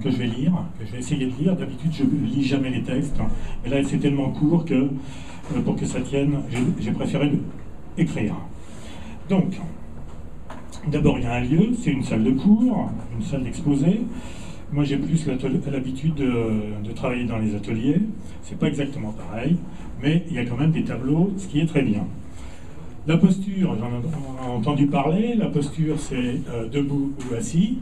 que je vais lire, que je vais essayer de lire. D'habitude, je ne lis jamais les textes, mais là, c'est tellement court que pour que ça tienne, j'ai préféré écrire. Donc, d'abord, il y a un lieu, c'est une salle de cours, une salle d'exposé. Moi, j'ai plus l'habitude de travailler dans les ateliers. C'est pas exactement pareil, mais il y a quand même des tableaux, ce qui est très bien. La posture, j'en ai entendu parler. La posture, c'est debout ou assis.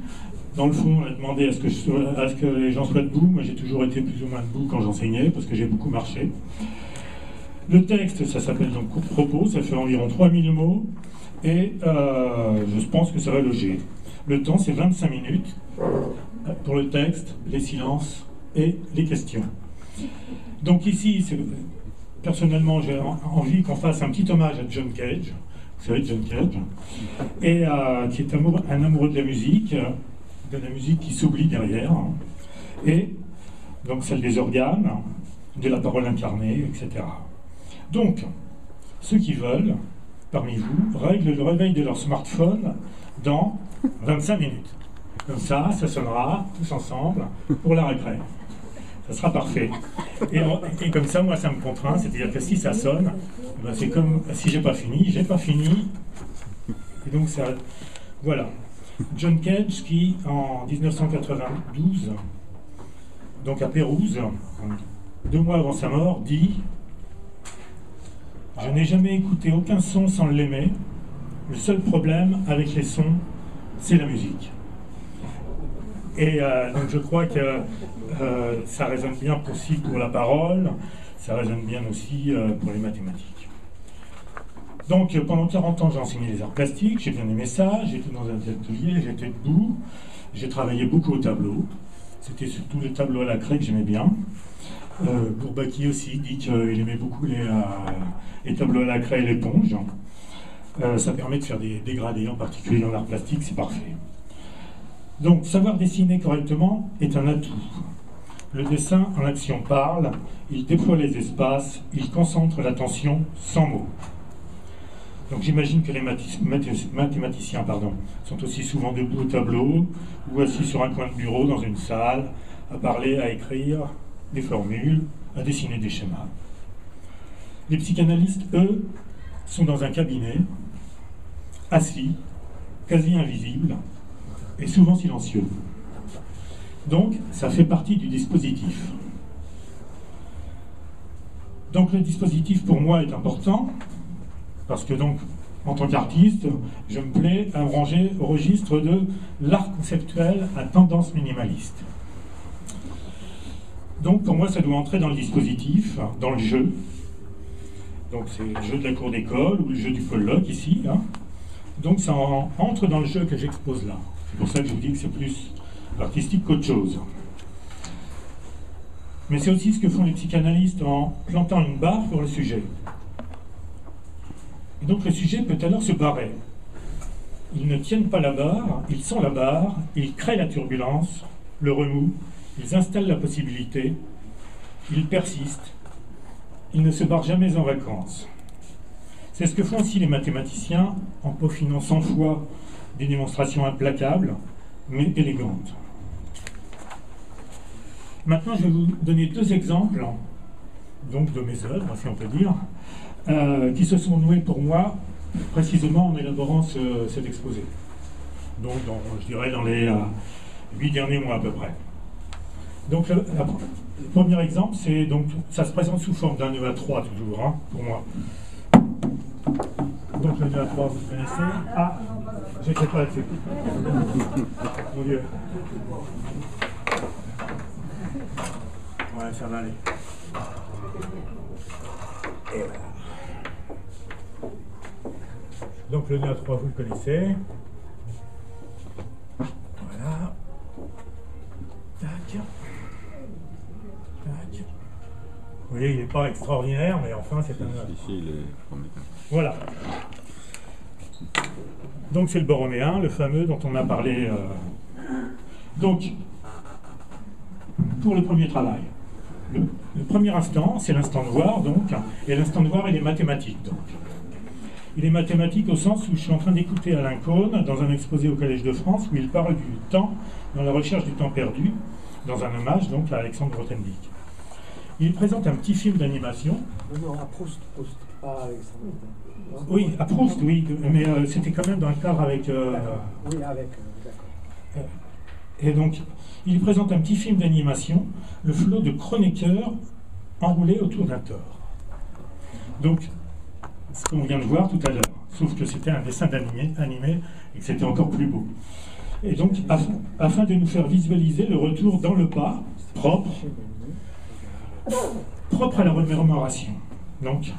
Dans le fond, on a demandé à ce que les gens soient debout. Moi, j'ai toujours été plus ou moins debout quand j'enseignais, parce que j'ai beaucoup marché. Le texte, ça s'appelle donc court propos, ça fait environ 3000 mots, et je pense que ça va loger. Le temps, c'est 25 minutes pour le texte, les silences et les questions. Donc ici, personnellement, j'ai envie qu'on fasse un petit hommage à John Cage, vous savez, John Cage, et qui est un amoureux de la musique qui s'oublie derrière, et donc celle des organes, de la parole incarnée, etc. Donc, ceux qui veulent, parmi vous, règlent le réveil de leur smartphone dans 25 minutes. Comme ça sonnera tous ensemble pour la récré. Ça sera parfait. Et comme ça, moi, ça me contraint, c'est-à-dire que si ça sonne, ben c'est comme si j'ai pas fini. Et donc, ça, voilà. John Cage qui, en 1992, donc à Pérouse, 2 mois avant sa mort, dit « Je n'ai jamais écouté aucun son sans l'aimer. Le seul problème avec les sons, c'est la musique. » Et donc je crois que ça résonne bien aussi pour la parole, ça résonne bien aussi pour les mathématiques. Donc pendant 40 ans, j'ai enseigné les arts plastiques, j'ai bien aimé ça, j'étais dans un atelier, j'étais debout, j'ai travaillé beaucoup au tableau. C'était surtout les tableaux à la craie que j'aimais bien. Bourbaki aussi dit qu'il aimait beaucoup les tableaux à la craie et l'éponge. Ça permet de faire des dégradés, en particulier en art plastique, c'est parfait. Donc, savoir dessiner correctement est un atout. Le dessin en action parle, il déploie les espaces, il concentre l'attention sans mots. Donc j'imagine que les mathématiciens sont aussi souvent debout au tableau ou assis sur un coin de bureau dans une salle, à parler, à écrire des formules, à dessiner des schémas. Les psychanalystes, eux, sont dans un cabinet, assis, quasi invisibles, et souvent silencieux. Donc, ça fait partie du dispositif. Donc, le dispositif, pour moi, est important, parce que, donc, en tant qu'artiste, je me plais à me ranger au registre de l'art conceptuel à tendance minimaliste. Donc, pour moi, ça doit entrer dans le dispositif, dans le jeu. Donc, c'est le jeu de la cour d'école, ou le jeu du colloque, ici. Donc, ça entre dans le jeu que j'expose là. C'est pour ça que je vous dis que c'est plus artistique qu'autre chose. Mais c'est aussi ce que font les psychanalystes en plantant une barre pour le sujet. Et donc le sujet peut alors se barrer. Ils ne tiennent pas la barre, ils sont la barre, ils créent la turbulence, le remous, ils installent la possibilité, ils persistent, ils ne se barrent jamais en vacances. C'est ce que font aussi les mathématiciens en peaufinant 100 fois des démonstrations implacables, mais élégantes. Maintenant, je vais vous donner 2 exemples, donc de mes œuvres, si on peut dire, qui se sont noués pour moi, précisément en élaborant cet exposé. Donc, je dirais, dans les 8 derniers mois à peu près. Donc, le premier exemple, c'est donc, ça se présente sous forme d'un nœud à 3 toujours, pour moi. Donc, le nœud à 3, vous connaissez. Ah, j'étais pas là-dessus. Mon Dieu. Ouais, ça va aller. Et voilà. Donc le nœud à 3, vous le connaissez. Voilà. Tac. Tac. Vous voyez, il n'est pas extraordinaire, mais enfin, c'est un nœud. Ici, il est... Voilà. Donc c'est le borroméen, le fameux dont on a parlé. Donc, pour le premier travail, le premier instant, c'est l'instant de voir, donc, et l'instant de voir, il est mathématique, donc. Il est mathématique au sens où je suis en train d'écouter Alain Cohn dans un exposé au Collège de France où il parle du temps dans la recherche du temps perdu, dans un hommage donc à Alexandre Grothendieck. Il présente un petit film d'animation. Non, à Proust, pas à Alexandre. Oui, à Proust, oui, mais c'était quand même dans le cadre avec... Oui, avec, d'accord. Et donc, il présente un petit film d'animation, le flot de chroniqueurs enroulés autour d'un tore. Donc, ce qu'on vient de voir tout à l'heure, sauf que c'était un dessin animé et que c'était encore plus beau. Et donc, afin de nous faire visualiser le retour dans le pas, propre à la remémoration. Donc,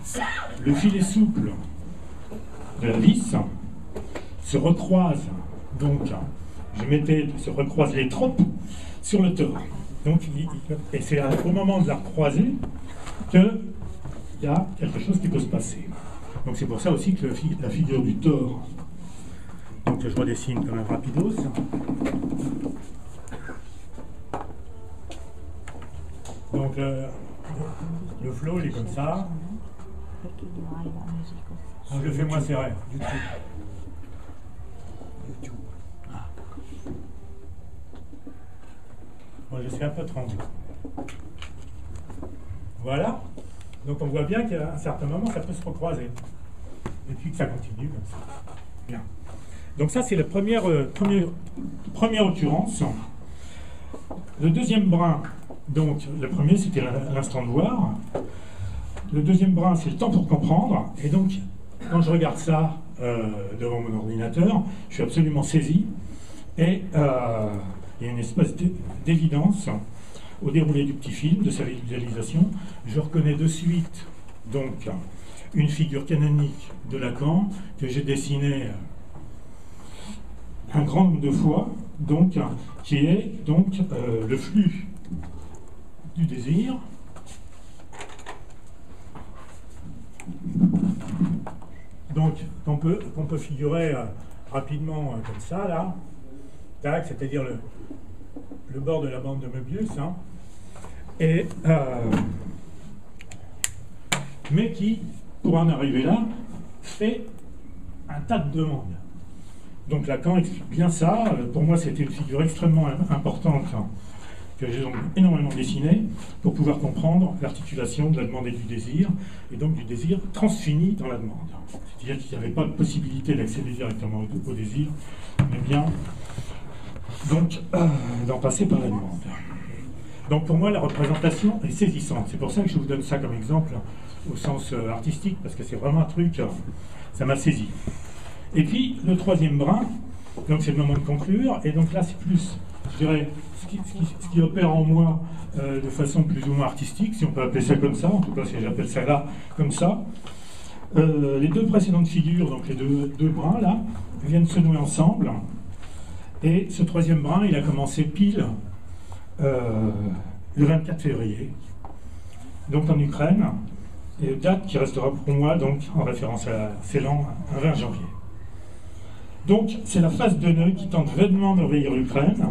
le filet souple de la vis se recroise, donc, se recroise les tropes sur le tore. Donc, et c'est au moment de la recroiser qu'il y a quelque chose qui peut se passer. Donc c'est pour ça aussi que la figure du tore, donc je redessine comme un rapidos. Donc le flow il est comme ça. Donc je le fais moins serré. Bon, je suis un peu tendu. Voilà. Donc on voit bien qu'à un certain moment, ça peut se recroiser. Et puis que ça continue comme ça. Bien. Donc ça, c'est la première occurrence. Le deuxième brin, donc le premier, c'était l'instant de voir. Le deuxième brin, c'est le temps pour comprendre. Et donc, quand je regarde ça devant mon ordinateur, je suis absolument saisi. Et il y a une espèce d'évidence au déroulé du petit film, de sa visualisation. Je reconnais de suite donc une figure canonique de Lacan que j'ai dessinée un grand nombre de fois, donc, qui est donc le flux du désir. Donc qu'on peut figurer rapidement comme ça, là, tac, c'est-à-dire le bord de la bande de Möbius, hein, et mais qui, pour en arriver là, fait un tas de demandes. Donc Lacan explique bien ça. Pour moi, c'était une figure extrêmement importante que j'ai donc énormément dessinée pour pouvoir comprendre l'articulation de la demande et du désir, et donc du désir transfini dans la demande. C'est-à-dire qu'il n'y avait pas de possibilité d'accéder directement au désir, mais bien donc d'en passer par la demande. Donc pour moi, la représentation est saisissante. C'est pour ça que je vous donne ça comme exemple au sens artistique, parce que c'est vraiment un truc, ça m'a saisi. Et puis le troisième brin, donc c'est le moment de conclure, et donc là c'est plus, je dirais, ce qui opère en moi de façon plus ou moins artistique, si on peut appeler ça comme ça, en tout cas si j'appelle ça là comme ça. Les deux précédentes figures, donc les deux brins là, viennent se nouer ensemble, et ce troisième brin, il a commencé pile le 24 février, donc en Ukraine, et date qui restera pour moi donc en référence à Ceylan, un 20 janvier. Donc c'est la face de Neuil qui tente vainement d'envahir l'Ukraine,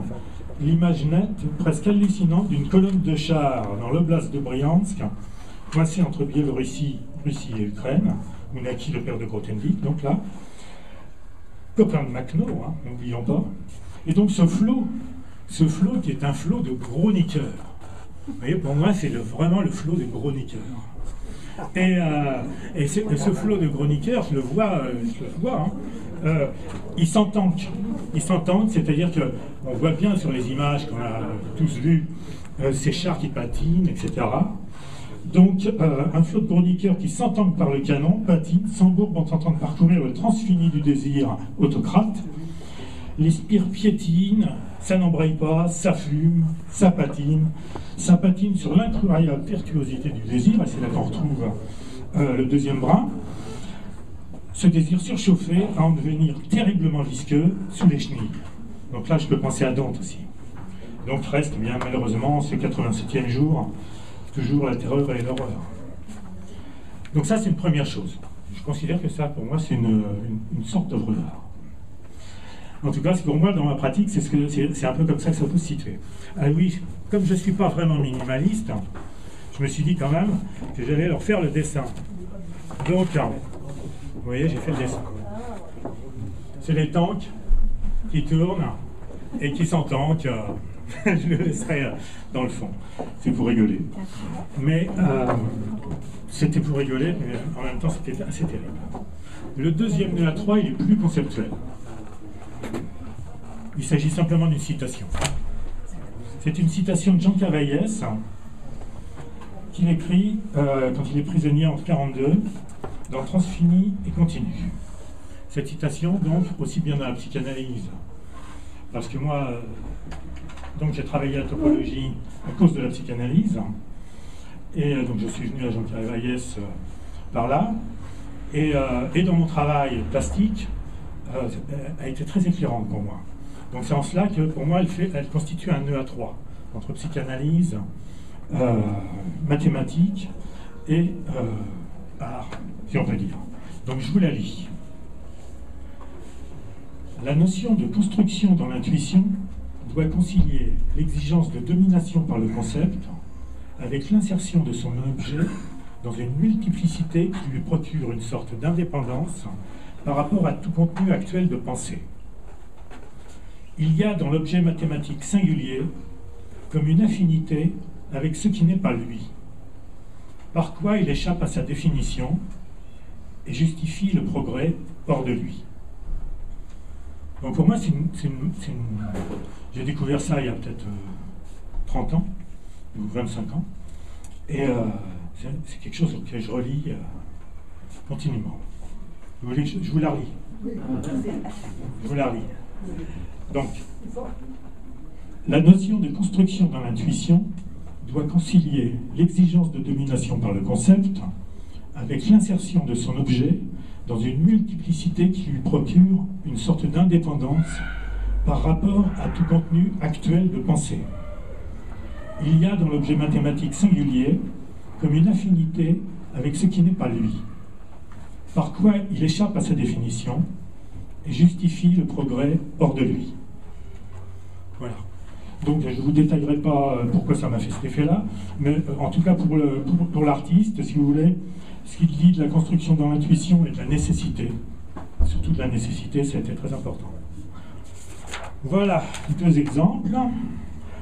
l'image nette, presque hallucinante d'une colonne de chars dans l'oblast de Briansk, coincée entre Biélorussie, Russie et Ukraine, où naquit le père de Grothendieck, donc là, copain de Makhno, hein, n'oublions pas. Et donc ce flot qui est un flot de gros niqueurs. Vous voyez, pour moi, c'est vraiment le flot des gros niqueurs. Et ce flot de gros niqueurs, je le vois, hein, ils s'entendent, c'est-à-dire qu'on voit bien sur les images qu'on a tous vues, ces chars qui patinent, etc. Donc, un flot de gros niqueurs qui s'entendent par le canon, patinent, s'embourbent en tentant de parcourir le transfini du désir autocrate. Les spires piétinent, ça n'embraye pas, ça fume, ça patine sur l'incroyable virtuosité du désir, et c'est là qu'on retrouve le deuxième brin. Ce désir surchauffé à en devenir terriblement visqueux sous les chenilles. Donc là, je peux penser à Dante aussi. Donc reste bien malheureusement ce 87e jour, toujours la terreur et l'horreur. Donc ça, c'est une première chose. Je considère que ça, pour moi, c'est une sorte d'œuvre d'art. En tout cas, pour moi, dans ma pratique, c'est un peu comme ça que ça peut se situer. Ah oui, comme je ne suis pas vraiment minimaliste, je me suis dit quand même que j'allais leur faire le dessin. Donc, voyez, j'ai fait le dessin. C'est les tanks qui tournent et qui s'entankent. Je le laisserai dans le fond. C'est pour rigoler. Mais c'était pour rigoler, mais en même temps, c'était assez terrible. Le deuxième nœud à 3, il est plus conceptuel. Il s'agit simplement d'une citation. C'est une citation de Jean Cavaillès, qu'il écrit quand il est prisonnier en 1942, dans Transfini et Continu. Cette citation, donc, aussi bien dans la psychanalyse, parce que moi, donc j'ai travaillé à la topologie à cause de la psychanalyse, et donc je suis venu à Jean Cavaillès par là, et dans mon travail plastique, a été très éclairante pour moi. Donc c'est en cela que pour moi elle constitue un nœud à 3 entre psychanalyse, mathématiques et art, si on peut dire. Donc je vous la lis. La notion de construction dans l'intuition doit concilier l'exigence de domination par le concept avec l'insertion de son objet dans une multiplicité qui lui procure une sorte d'indépendance par rapport à tout contenu actuel de pensée. Il y a dans l'objet mathématique singulier comme une affinité avec ce qui n'est pas lui, par quoi il échappe à sa définition et justifie le progrès hors de lui. Donc pour moi, j'ai découvert ça il y a peut-être 30 ans, ou 25 ans, et c'est quelque chose que je relis continuellement. Je vous la relis. Je vous la relis. Donc, la notion de construction dans l'intuition doit concilier l'exigence de domination par le concept avec l'insertion de son objet dans une multiplicité qui lui procure une sorte d'indépendance par rapport à tout contenu actuel de pensée. Il y a dans l'objet mathématique singulier comme une affinité avec ce qui n'est pas lui, par quoi il échappe à sa définition et justifie le progrès hors de lui. Voilà. Donc je ne vous détaillerai pas pourquoi ça m'a fait cet effet-là, mais en tout cas pour l'artiste, si vous voulez, ce qu'il dit de la construction dans l'intuition et de la nécessité, surtout de la nécessité, ça a été très important. Voilà, deux exemples.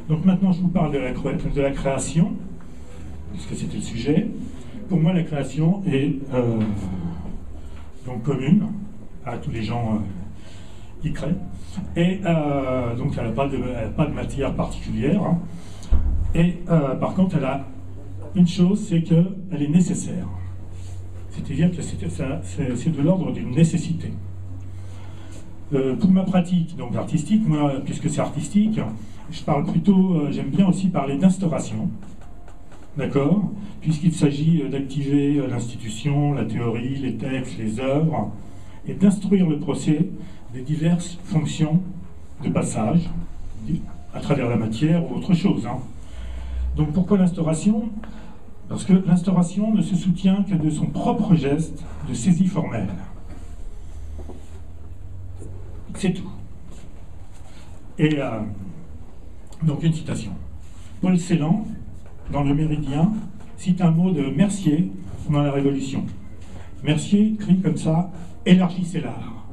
Donc maintenant je vous parle de la création, puisque c'était le sujet. Pour moi la création est donc commune à tous les gens qui créent. Et donc elle n'a pas de matière particulière. Hein. Et par contre elle a une chose, c'est qu'elle est nécessaire. C'est-à-dire que c'est de l'ordre d'une nécessité. Pour ma pratique donc artistique, moi, puisque c'est artistique, je parle plutôt, j'aime bien aussi parler d'instauration, d'accord, puisqu'il s'agit d'activer l'institution, la théorie, les textes, les œuvres, et d'instruire le procès des diverses fonctions de passage à travers la matière ou autre chose. Hein. Donc pourquoi l'instauration ? Parce que l'instauration ne se soutient que de son propre geste de saisie formelle. C'est tout. Et donc une citation. Paul Celan, dans Le Méridien, cite un mot de Mercier pendant la Révolution. Mercier crie comme ça « Élargissez l'art ».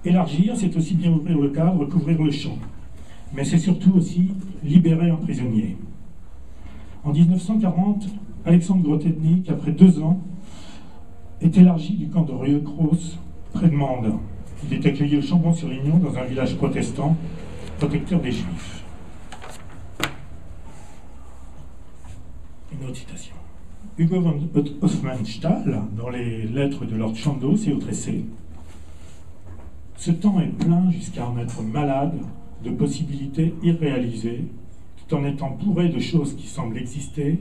Élargir, c'est aussi bien ouvrir le cadre qu'ouvrir le champ. Mais c'est surtout aussi libérer un prisonnier. En 1940, Alexandre Grothendieck, après 2 ans, est élargi du camp de Rieux-Cros, près de Mende. Il est accueilli au Chambon-sur-Lignon, dans un village protestant, protecteur des Juifs. Une autre citation. Hugo von Hofmannsthal, dans les lettres de Lord Chandos et autres essais, « Ce temps est plein jusqu'à en être malade de possibilités irréalisées, tout en étant bourré de choses qui semblent exister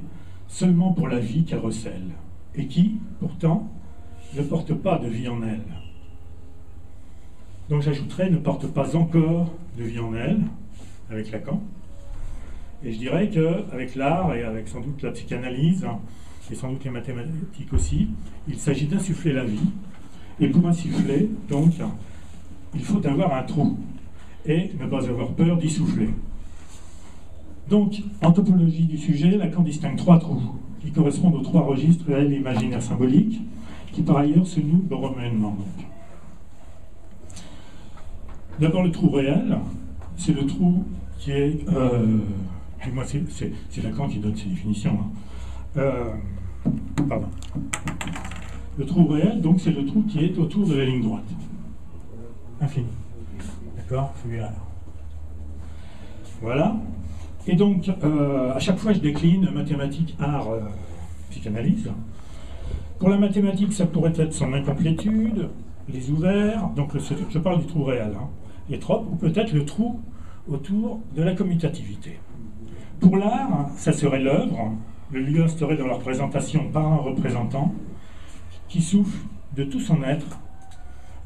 seulement pour la vie qu'elle recèle, et qui, pourtant, ne portent pas de vie en elle. » Donc j'ajouterais, ne porte pas encore de vie en elle, avec Lacan. Et je dirais qu'avec l'art, et avec sans doute la psychanalyse, et sans doute les mathématiques aussi, il s'agit d'insuffler la vie. Et pour insuffler, donc, il faut avoir un trou, et ne pas avoir peur d'y souffler. Donc, en topologie du sujet, Lacan distingue 3 trous, qui correspondent aux 3 registres réels et imaginaires symboliques, qui par ailleurs se noue borroméennement. D'abord, le trou réel, c'est le trou qui est... du moins, c'est Lacan qui donne ses définitions. Pardon. Le trou réel, donc, c'est le trou qui est autour de la ligne droite. Infini. D'accord? Celui-là. Voilà. Et donc, à chaque fois, je décline mathématiques, art, psychanalyse. Pour la mathématique, ça pourrait être son incomplétude, les ouverts, donc je parle du trou réel, hein, les tropes, ou peut-être le trou autour de la commutativité. Pour l'art, ça serait l'œuvre, le lieu instauré dans la représentation par un représentant qui souffle de tout son être,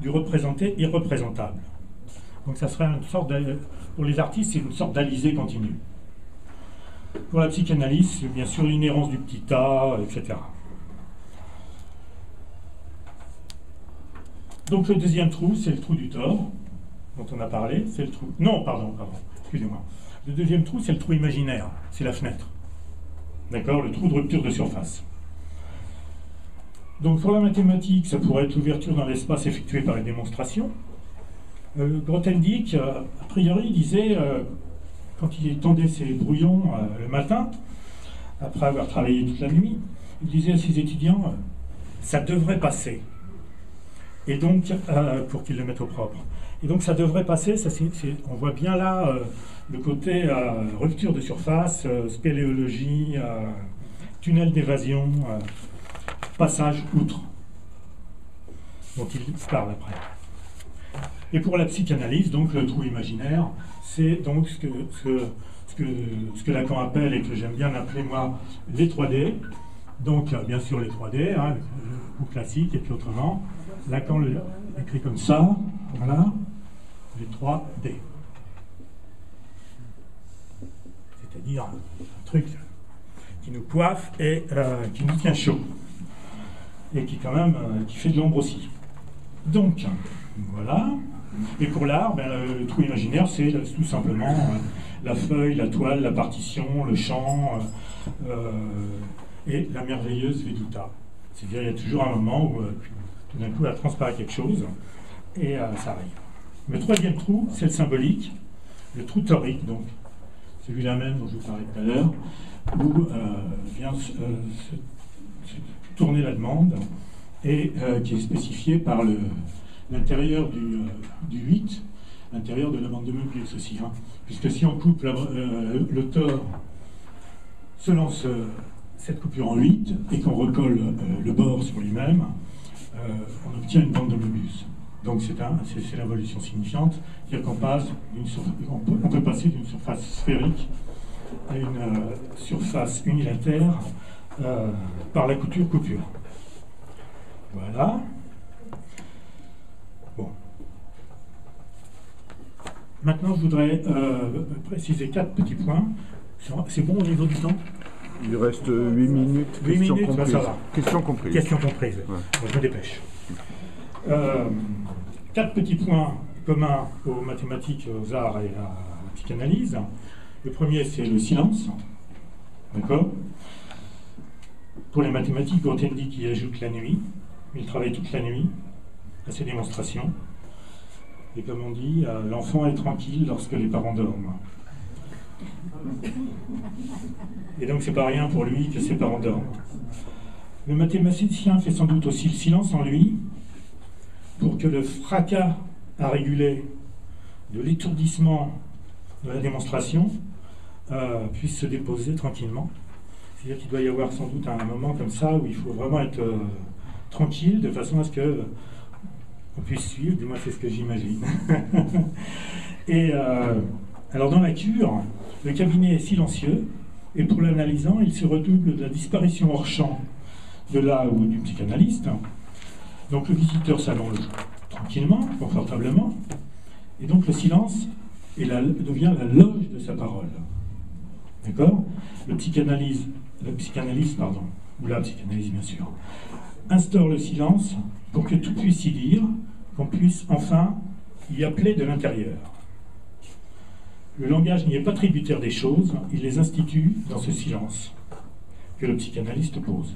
du représenté irreprésentable. Donc ça serait une sorte pour les artistes, c'est une sorte d'alizé continue. Pour la psychanalyse, c'est bien sûr l'inhérence du petit A, etc. Donc le deuxième trou, c'est le trou du tort, dont on a parlé, c'est le trou... Non, pardon, excusez-moi. Le deuxième trou, c'est le trou imaginaire, c'est la fenêtre. D'accord? Le trou de rupture de surface. Donc pour la mathématique, ça pourrait être l'ouverture dans l'espace effectuée par une démonstration. Grothendieck, a priori, disait, quand il tendait ses brouillons le matin, après avoir travaillé toute la nuit, il disait à ses étudiants, ça devrait passer. Et donc, pour qu'ils le mettent au propre. Et donc ça devrait passer, on voit bien là le côté rupture de surface, spéléologie, tunnel d'évasion, passage outre, dont il parle après. Et pour la psychanalyse, donc le trou imaginaire, c'est donc ce que Lacan appelle, et que j'aime bien appeler moi, les 3D. Donc bien sûr les 3D, hein, le coup classique, et puis autrement, Lacan l'écrit comme ça, voilà, les 3D. C'est-à-dire un truc qui nous coiffe et qui nous tient chaud. Et qui quand même qui fait de l'ombre aussi. Donc, voilà. Et pour l'art, le trou imaginaire, c'est tout simplement la feuille, la toile, la partition, le champ et la merveilleuse Veduta. C'est-à-dire il y a toujours un moment où tout d'un coup, il transparaît quelque chose et ça arrive. Le troisième trou, c'est le symbolique, le trou torique, donc celui-là même dont je vous parlais tout à l'heure, où vient se tourner la demande et qui est spécifié par l'intérieur du 8, l'intérieur de la bande de Möbius aussi. Hein. Puisque si on coupe l'auteur selon cette coupure en 8 et qu'on recolle le bord sur lui-même, on obtient une bande de Möbius. Donc c'est l'évolution signifiante, c'est-à-dire qu'on peut passer d'une surface sphérique à une surface unilatère par la couture. Voilà. Bon. Maintenant, je voudrais préciser 4 petits points. C'est bon au niveau du temps? Il reste 8 minutes. 8 minutes, ça va. Question comprise. Question comprise. Ouais. Bon, je me dépêche. 4 petits points communs aux mathématiques, aux arts et à la psychanalyse. Le premier, c'est le silence. D'accord? Pour les mathématiques, Grothendieck y ajoute la nuit. Il travaille toute la nuit à ses démonstrations. Et comme on dit, l'enfant est tranquille lorsque les parents dorment. Et donc c'est pas rien pour lui que ses parents dorment. Le mathématicien fait sans doute aussi le silence en lui pour que le fracas à réguler de l'étourdissement de la démonstration puisse se déposer tranquillement. C'est-à-dire qu'il doit y avoir sans doute un moment comme ça où il faut vraiment être tranquille de façon à ce que on puisse suivre, du moins c'est ce que j'imagine. Et alors dans la cure, le cabinet est silencieux et pour l'analysant, il se redouble de la disparition hors champ de là ou du psychanalyste. Donc le visiteur s'allonge tranquillement, confortablement, et donc le silence devient la loge de sa parole. D'accord? Le psychanalyste, ou la psychanalyse bien sûr, instaure le silence pour que tout puisse y dire, qu'on puisse enfin y appeler de l'intérieur. Le langage n'y est pas tributaire des choses, il les institue dans ce silence que le psychanalyste pose.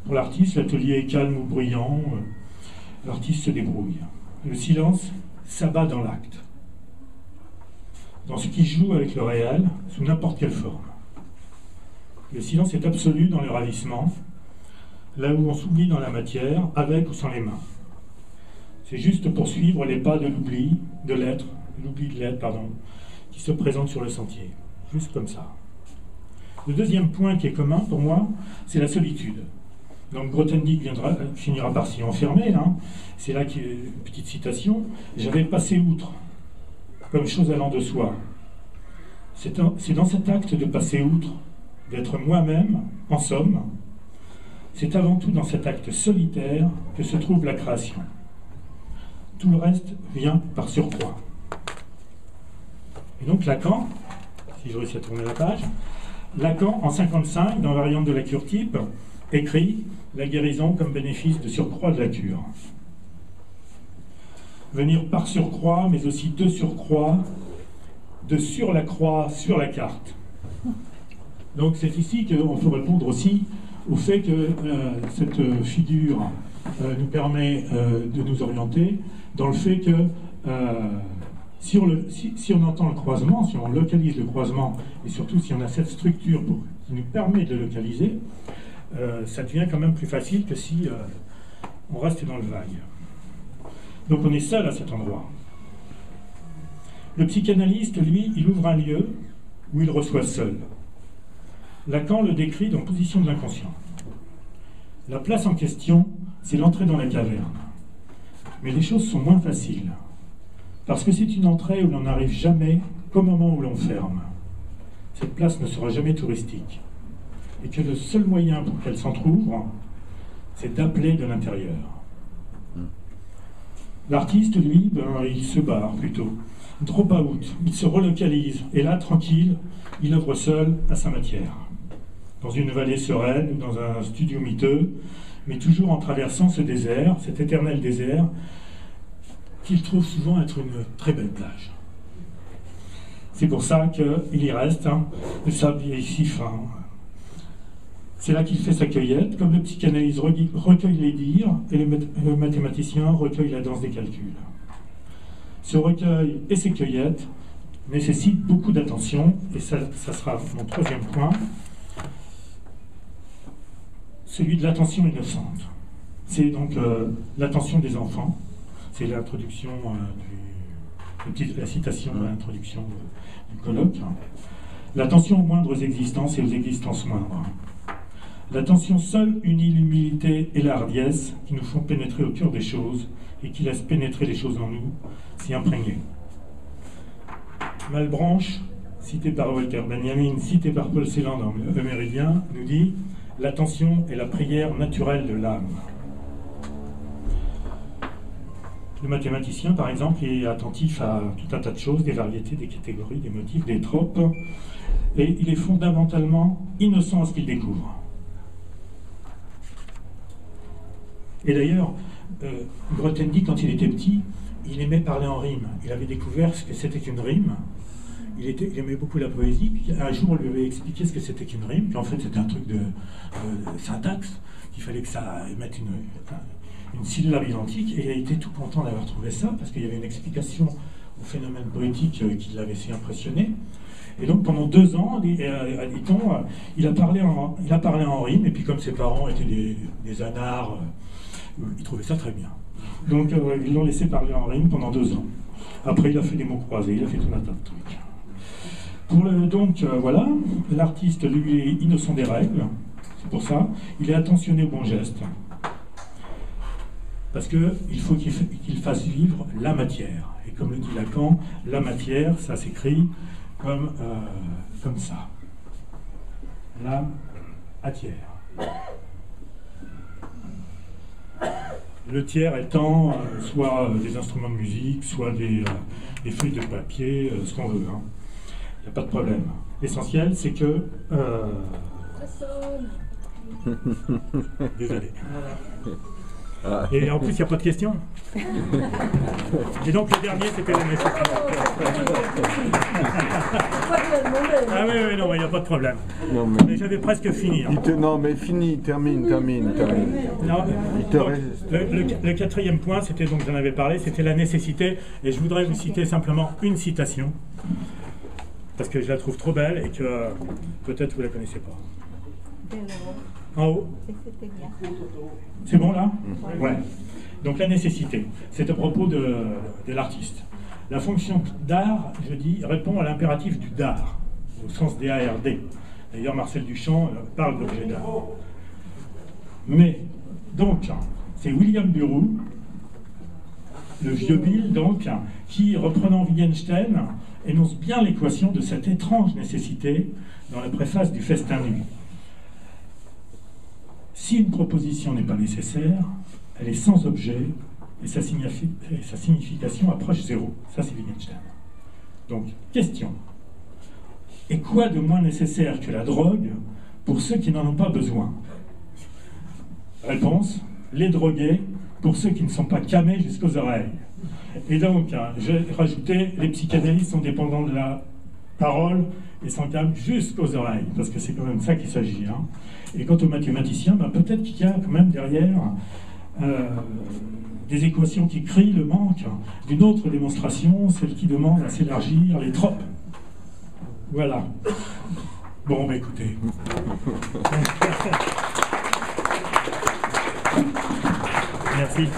Pour l'artiste, l'atelier est calme ou bruyant, l'artiste se débrouille. Le silence s'abat dans l'acte, dans ce qui joue avec le réel, sous n'importe quelle forme. Le silence est absolu dans le ravissement, là où on s'oublie dans la matière, avec ou sans les mains. C'est juste pour suivre les pas de l'oubli de l'être, qui se présente sur le sentier. Juste comme ça. Le deuxième point qui est commun pour moi, c'est la solitude. Donc Grothendieck finira par s'y enfermer. Hein. C'est là qu'il y a une petite citation. J'avais passé outre, comme chose allant de soi. C'est dans cet acte de passer outre, d'être moi-même, en somme, c'est avant tout dans cet acte solitaire que se trouve la création. Tout le reste vient par surcroît. Et donc Lacan, si je réussis à tourner la page, Lacan, en 1955, dans Variante de la cure type, écrit « La guérison comme bénéfice de surcroît de la cure ». Venir par surcroît, mais aussi de surcroît, de sur la croix, sur la carte. Donc c'est ici qu'on peut répondre aussi au fait que cette figure nous permet de nous orienter dans le fait que si on entend le croisement, si on localise le croisement, et surtout si on a cette structure qui nous permet de le localiser, ça devient quand même plus facile que si on reste dans le vague. Donc on est seul à cet endroit. Le psychanalyste, lui, il ouvre un lieu où il reçoit seul. Lacan le décrit dans Position de l'inconscient. La place en question, c'est l'entrée dans la caverne. Mais les choses sont moins faciles. Parce que c'est une entrée où l'on n'arrive jamais qu'au moment où l'on ferme. Cette place ne sera jamais touristique. Et que le seul moyen pour qu'elle s'entrouvre, c'est d'appeler de l'intérieur. L'artiste, lui, il se barre plutôt. Drop out, il se relocalise. Et là, tranquille, il œuvre seul à sa matière. Dans une vallée sereine ou dans un studio miteux, mais toujours en traversant ce désert, cet éternel désert, qu'il trouve souvent être une très belle plage. C'est pour ça qu'il y reste, le sable est si fin. C'est là qu'il fait sa cueillette, comme le psychanalyste recueille les dires et le mathématicien recueille la danse des calculs. Ce recueil et ces cueillettes nécessitent beaucoup d'attention, et ça sera mon troisième point, celui de l'attention innocente. C'est donc l'attention des enfants. C'est l'introduction la citation de l'introduction du colloque. L'attention aux moindres existences et aux existences moindres. L'attention seule unit l'humilité et la hardiesse qui nous font pénétrer au cœur des choses et qui laissent pénétrer les choses en nous, s'y imprégner. Malebranche, cité par Walter Benjamin, cité par Paul Celan dans Le Méridien, nous dit « L'attention est la prière naturelle de l'âme ». Le mathématicien, par exemple, est attentif à tout un tas de choses, des variétés, des catégories, des motifs, des tropes, et il est fondamentalement innocent à ce qu'il découvre. Et d'ailleurs, Grothendieck, quand il était petit, il aimait parler en rime. Il avait découvert ce que c'était qu'une rime. Il aimait beaucoup la poésie. Puis un jour, on lui avait expliqué ce que c'était qu'une rime, qu'en fait, c'était un truc de syntaxe, qu'il fallait que ça émette une syllabe identique, et il a été tout content d'avoir trouvé ça, parce qu'il y avait une explication au phénomène poétique qui l'avait fait impressionner. Et donc pendant 2 ans, dit-on, il a parlé en rime, et puis comme ses parents étaient des anards, il trouvait ça très bien. Donc ils l'ont laissé parler en rime pendant 2 ans. Après, il a fait des mots croisés, il a fait tout un tas de trucs. Voilà, l'artiste, lui, est innocent des règles, c'est pour ça, il est attentionné aux bons gestes. Parce qu'il faut qu'il fasse vivre la matière. Et comme le dit Lacan, la matière, ça s'écrit comme ça. La matière. Le tiers étant soit des instruments de musique, soit des feuilles de papier, ce qu'on veut. Il n'y a pas de problème. L'essentiel, c'est que... Désolé. Et en plus, il n'y a pas de questions. Et donc, le dernier, c'était la nécessité. Ah oui, oui, non, il n'y a pas de problème. Non, Mais j'avais presque fini. Hein. Non, mais fini, termine. Non, Il te donc, reste... le quatrième point, c'était, donc j'en avais parlé, c'était la nécessité. Et je voudrais vous citer simplement une citation, parce que je la trouve trop belle et que peut-être vous ne la connaissez pas. En haut. C'est bon là? Ouais. Donc la nécessité, c'est à propos de l'artiste. La fonction d'art, je dis, répond à l'impératif du d'art, au sens des ARD. D'ailleurs, Marcel Duchamp parle d'objet d'art. Mais, donc, c'est William Burroughs, le vieux Bill, donc, qui, reprenant Wittgenstein, énonce bien l'équation de cette étrange nécessité dans la préface du Festin nu. Si une proposition n'est pas nécessaire, elle est sans objet et sa signification approche zéro. Ça, c'est Wittgenstein. Donc, question. Et quoi de moins nécessaire que la drogue pour ceux qui n'en ont pas besoin? Réponse. Les drogués pour ceux qui ne sont pas camés jusqu'aux oreilles. Et donc, j'ai rajouté, les psychanalystes sont dépendants de la parole et s'en cament jusqu'aux oreilles, parce que c'est quand même ça qu'il s'agit. Hein. Et quant aux mathématiciens, ben, peut-être qu'il y a quand même derrière des équations qui crient le manque d'une autre démonstration, celle qui demande à s'élargir les tropes. Voilà. Bon, bah écoutez. Merci.